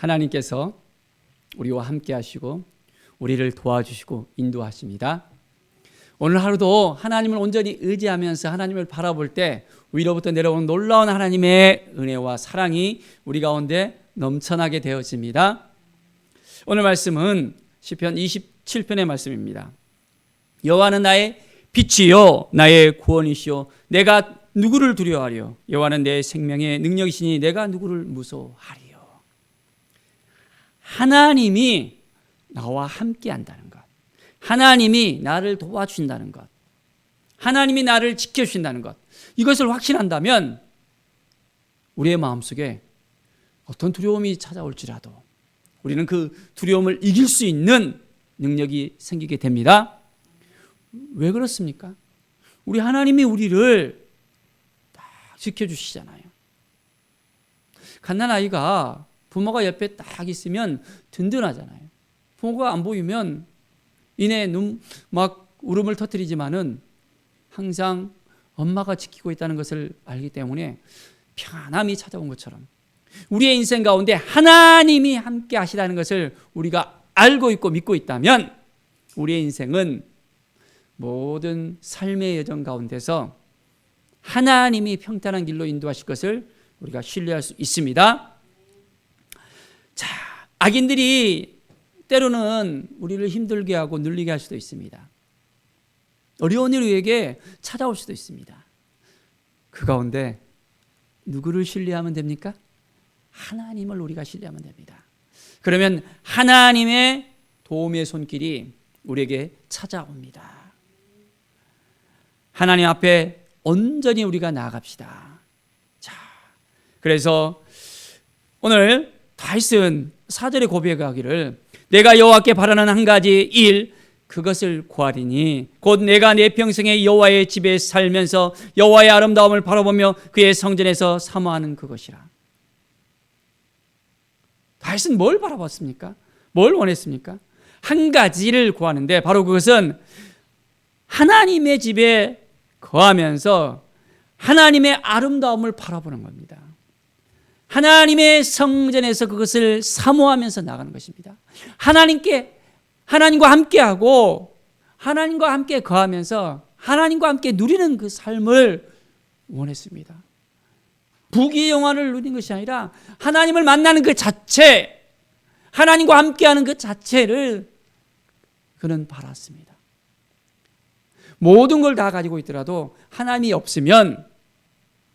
하나님께서 우리와 함께 하시고 우리를 도와주시고 인도하십니다. 오늘 하루도 하나님을 온전히 의지하면서 하나님을 바라볼 때 위로부터 내려오는 놀라운 하나님의 은혜와 사랑이 우리 가운데 넘쳐나게 되어집니다. 오늘 말씀은 시편 27편의 말씀입니다. 여호와는 나의 빛이요 나의 구원이시요 내가 누구를 두려워하리요. 여호와는 내 생명의 능력이시니 내가 누구를 무서워하리요. 하나님이 나와 함께 한다는 것, 하나님이 나를 도와주신다는 것, 하나님이 나를 지켜주신다는 것, 이것을 확신한다면 우리의 마음속에 어떤 두려움이 찾아올지라도 우리는 그 두려움을 이길 수 있는 능력이 생기게 됩니다. 왜 그렇습니까? 우리 하나님이 우리를 딱 지켜주시잖아요. 갓난아이가 부모가 옆에 딱 있으면 든든하잖아요. 부모가 안 보이면 이내 막 울음을 터뜨리지만은 항상 엄마가 지키고 있다는 것을 알기 때문에 평안함이 찾아온 것처럼 우리의 인생 가운데 하나님이 함께 하시다는 것을 우리가 알고 있고 믿고 있다면 우리의 인생은 모든 삶의 여정 가운데서 하나님이 평탄한 길로 인도하실 것을 우리가 신뢰할 수 있습니다. 자, 악인들이 때로는 우리를 힘들게 하고 눌리게 할 수도 있습니다. 어려운 일 우리에게 찾아올 수도 있습니다. 그 가운데 누구를 신뢰하면 됩니까? 하나님을 우리가 신뢰하면 됩니다. 그러면 하나님의 도움의 손길이 우리에게 찾아옵니다. 하나님 앞에 온전히 우리가 나아갑시다. 자, 그래서 오늘 다윗은 4절에 고백하기를 내가 여호와께 바라는 한 가지 일 그것을 구하리니 곧 내가 내 평생에 여호와의 집에 살면서 여호와의 아름다움을 바라보며 그의 성전에서 사모하는 그것이라. 다윗은 뭘 바라봤습니까? 뭘 원했습니까? 한 가지를 구하는데 바로 그것은 하나님의 집에 거하면서 하나님의 아름다움을 바라보는 겁니다. 하나님의 성전에서 그것을 사모하면서 나가는 것입니다. 하나님과 함께하고 하나님과 함께 거하면서 하나님과 함께 누리는 그 삶을 원했습니다. 부귀의 영화를 누리는 것이 아니라 하나님을 만나는 그 자체, 하나님과 함께하는 그 자체를 그는 바랐습니다. 모든 걸 다 가지고 있더라도 하나님이 없으면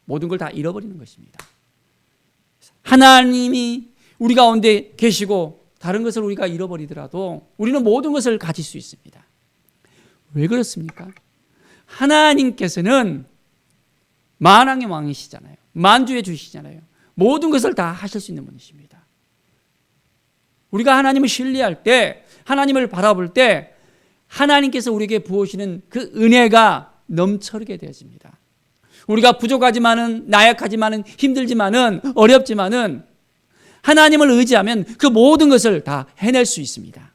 모든 걸 다 잃어버리는 것입니다. 하나님이 우리 가운데 계시고 다른 것을 우리가 잃어버리더라도 우리는 모든 것을 가질 수 있습니다. 왜 그렇습니까? 하나님께서는 만왕의 왕이시잖아요. 만주의 주시잖아요. 모든 것을 다 하실 수 있는 분이십니다. 우리가 하나님을 신뢰할 때, 하나님을 바라볼 때 하나님께서 우리에게 부어주시는 그 은혜가 넘쳐르게 되어집니다. 우리가 부족하지만은, 나약하지만은, 힘들지만은, 어렵지만은 하나님을 의지하면 그 모든 것을 다 해낼 수 있습니다.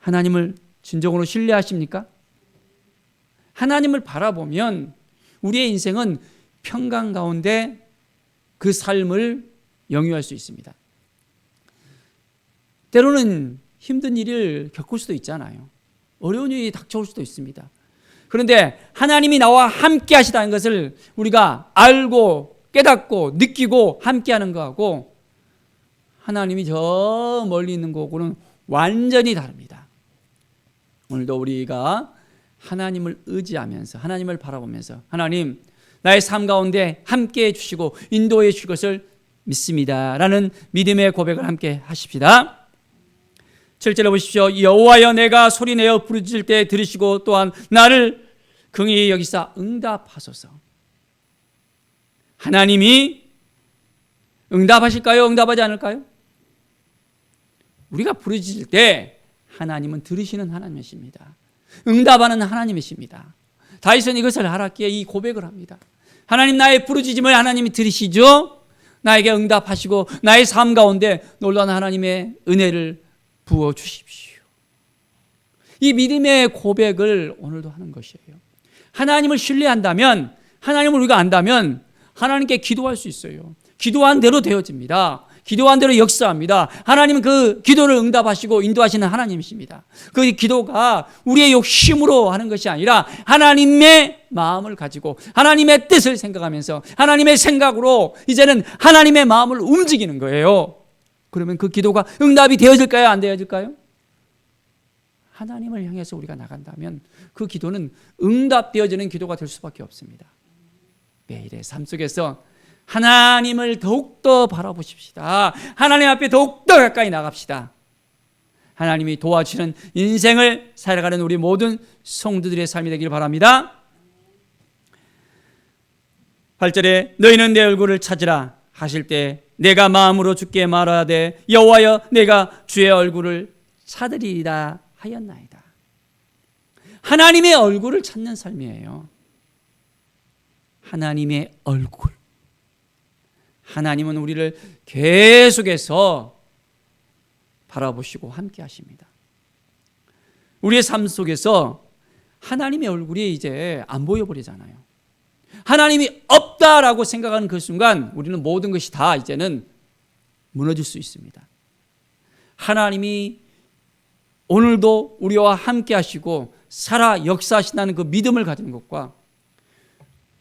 하나님을 진정으로 신뢰하십니까? 하나님을 바라보면 우리의 인생은 평강 가운데 그 삶을 영위할 수 있습니다. 때로는 힘든 일을 겪을 수도 있잖아요. 어려운 일이 닥쳐올 수도 있습니다. 그런데 하나님이 나와 함께 하시다는 것을 우리가 알고 깨닫고 느끼고 함께하는 거하고 하나님이 저 멀리 있는 거하고는 완전히 다릅니다. 오늘도 우리가 하나님을 의지하면서 하나님을 바라보면서 하나님 나의 삶 가운데 함께해 주시고 인도해 주실 것을 믿습니다 라는 믿음의 고백을 함께 하십시다. 7절에 보십시오. 여호와여 내가 소리내어 부르짖을 때 들으시고 또한 나를 긍휼히 여기사 응답하소서. 하나님이 응답하실까요? 응답하지 않을까요? 우리가 부르짖을 때 하나님은 들으시는 하나님이십니다. 응답하는 하나님이십니다. 다윗은 이것을 알았기에 이 고백을 합니다. 하나님 나의 부르짖음을 하나님이 들으시죠? 나에게 응답하시고 나의 삶 가운데 놀라운 하나님의 은혜를 부어주십시오. 이 믿음의 고백을 오늘도 하는 것이에요. 하나님을 신뢰한다면, 하나님을 우리가 안다면 하나님께 기도할 수 있어요. 기도한 대로 되어집니다. 기도한 대로 역사합니다. 하나님은 그 기도를 응답하시고 인도하시는 하나님이십니다. 그 기도가 우리의 욕심으로 하는 것이 아니라 하나님의 마음을 가지고 하나님의 뜻을 생각하면서 하나님의 생각으로 이제는 하나님의 마음을 움직이는 거예요. 그러면 그 기도가 응답이 되어질까요? 안 되어질까요? 하나님을 향해서 우리가 나간다면 그 기도는 응답되어지는 기도가 될 수밖에 없습니다. 매일의 삶 속에서 하나님을 더욱더 바라보십시다. 하나님 앞에 더욱더 가까이 나갑시다. 하나님이 도와주시는 인생을 살아가는 우리 모든 성도들의 삶이 되길 바랍니다. 8절에 너희는 내 얼굴을 찾으라 하실 때 내가 마음으로 주께 말하되 여호와여 내가 주의 얼굴을 찾으리이다 하였나이다. 하나님의 얼굴을 찾는 삶이에요. 하나님의 얼굴. 하나님은 우리를 계속해서 바라보시고 함께 하십니다. 우리의 삶 속에서 하나님의 얼굴이 이제 안 보여버리잖아요. 하나님이 없다라고 생각하는 그 순간 우리는 모든 것이 다 이제는 무너질 수 있습니다. 하나님이 오늘도 우리와 함께 하시고 살아 역사하신다는 그 믿음을 가지는 것과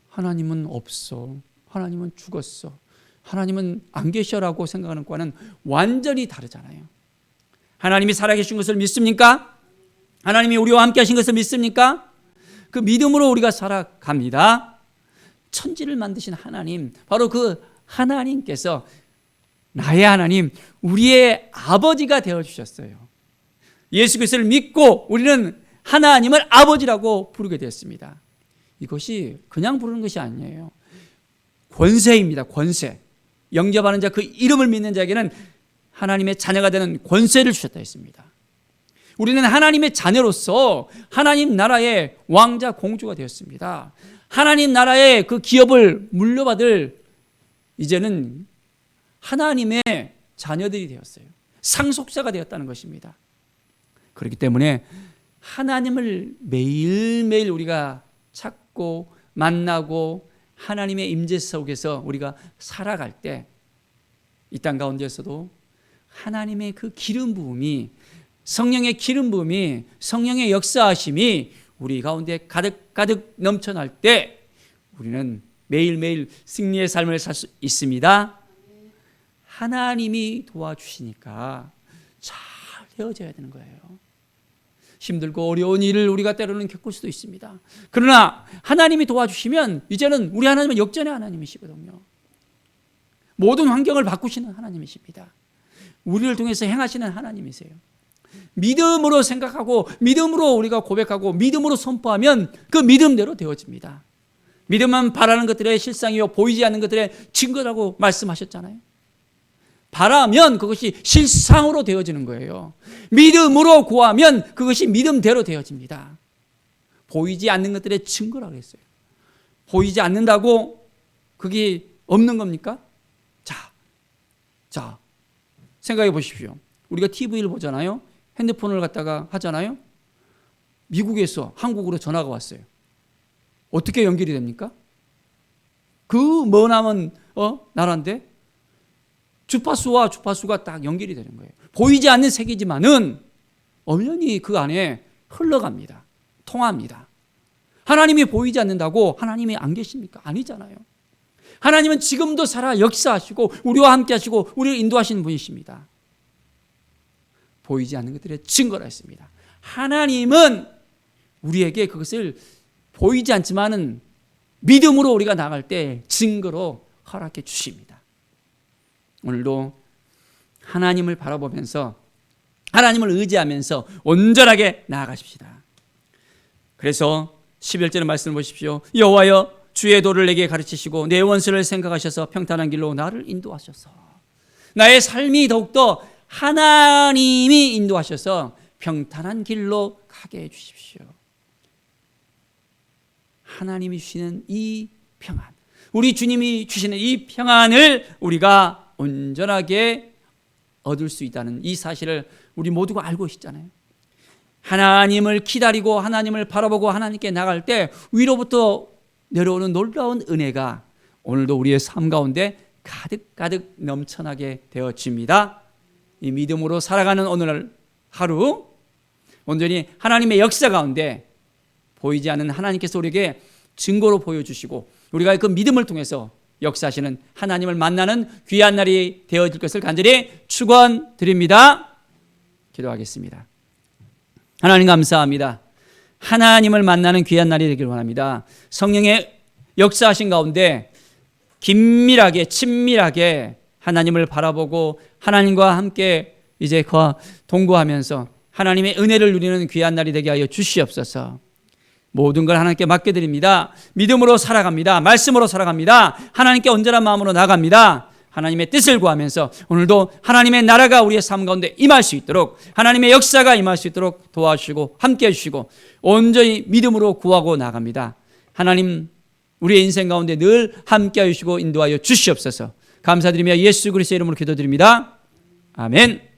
하나님은 없어, 하나님은 죽었어, 하나님은 안 계셔라고 생각하는 것과는 완전히 다르잖아요. 하나님이 살아계신 것을 믿습니까? 하나님이 우리와 함께 하신 것을 믿습니까? 그 믿음으로 우리가 살아갑니다. 천지를 만드신 하나님, 바로 그 하나님께서 나의 하나님, 우리의 아버지가 되어주셨어요. 예수 그리스도를 믿고 우리는 하나님을 아버지라고 부르게 되었습니다. 이것이 그냥 부르는 것이 아니에요. 권세입니다. 권세. 영접하는 자, 그 이름을 믿는 자에게는 하나님의 자녀가 되는 권세를 주셨다 했습니다. 우리는 하나님의 자녀로서 하나님 나라의 왕자 공주가 되었습니다. 하나님 나라의 그 기업을 물려받을 이제는 하나님의 자녀들이 되었어요. 상속자가 되었다는 것입니다. 그렇기 때문에 하나님을 매일매일 우리가 찾고 만나고 하나님의 임재 속에서 우리가 살아갈 때 이 땅 가운데서도 하나님의 그 기름 부음이, 성령의 기름 부음이, 성령의 역사하심이 우리 가운데 가득가득 넘쳐날 때 우리는 매일매일 승리의 삶을 살 수 있습니다. 하나님이 도와주시니까 잘 되어져야 되는 거예요. 힘들고 어려운 일을 우리가 때로는 겪을 수도 있습니다. 그러나 하나님이 도와주시면 이제는 우리 하나님은 역전의 하나님이시거든요. 모든 환경을 바꾸시는 하나님이십니다. 우리를 통해서 행하시는 하나님이세요. 믿음으로 생각하고 믿음으로 우리가 고백하고 믿음으로 선포하면 그 믿음대로 되어집니다. 믿음은 바라는 것들의 실상이요 보이지 않는 것들의 증거라고 말씀하셨잖아요. 바라면 그것이 실상으로 되어지는 거예요. 믿음으로 구하면 그것이 믿음대로 되어집니다. 보이지 않는 것들의 증거라고 했어요. 보이지 않는다고 그게 없는 겁니까? 자, 생각해 보십시오. 우리가 TV를 보잖아요. 핸드폰을 갖다가 하잖아요. 미국에서 한국으로 전화가 왔어요. 어떻게 연결이 됩니까? 그 머나먼 나라인데 주파수와 주파수가 딱 연결이 되는 거예요. 보이지 않는 세계지만은 엄연히 그 안에 흘러갑니다. 통합니다. 하나님이 보이지 않는다고 하나님이 안 계십니까? 아니잖아요. 하나님은 지금도 살아 역사하시고 우리와 함께 하시고 우리를 인도하시는 분이십니다. 보이지 않는 것들의 증거라 했습니다. 하나님은 우리에게 그것을 보이지 않지만은 믿음으로 우리가 나갈 때 증거로 허락해 주십니다. 오늘도 하나님을 바라보면서 하나님을 의지하면서 온전하게 나아가십시다. 그래서 11절의 말씀을 보십시오. 여호와여 주의 도를 내게 가르치시고 내 원수를 생각하셔서 평탄한 길로 나를 인도하셔서 나의 삶이 더욱더 하나님이 인도하셔서 평탄한 길로 가게 해주십시오. 하나님이 주시는 이 평안, 우리 주님이 주시는 이 평안을 우리가 온전하게 얻을 수 있다는 이 사실을 우리 모두가 알고 있잖아요. 하나님을 기다리고 하나님을 바라보고 하나님께 나갈 때 위로부터 내려오는 놀라운 은혜가 오늘도 우리의 삶 가운데 가득가득 넘쳐나게 되어집니다. 이 믿음으로 살아가는 오늘 하루, 온전히 하나님의 역사 가운데 보이지 않는 하나님께서 우리에게 증거로 보여주시고 우리가 그 믿음을 통해서 역사하시는 하나님을 만나는 귀한 날이 되어질 것을 간절히 축원드립니다. 기도하겠습니다. 하나님 감사합니다. 하나님을 만나는 귀한 날이 되기를 원합니다. 성령의 역사하신 가운데 긴밀하게 친밀하게 하나님을 바라보고 하나님과 함께 이제 동거하면서 하나님의 은혜를 누리는 귀한 날이 되게 하여 주시옵소서. 모든 걸 하나님께 맡겨드립니다. 믿음으로 살아갑니다. 말씀으로 살아갑니다. 하나님께 온전한 마음으로 나갑니다. 하나님의 뜻을 구하면서 오늘도 하나님의 나라가 우리의 삶 가운데 임할 수 있도록, 하나님의 역사가 임할 수 있도록 도와주시고 함께 해주시고 온전히 믿음으로 구하고 나갑니다. 하나님 우리의 인생 가운데 늘 함께 해주시고 인도하여 주시옵소서. 감사드리며 예수 그리스도의 이름으로 기도드립니다. 아멘.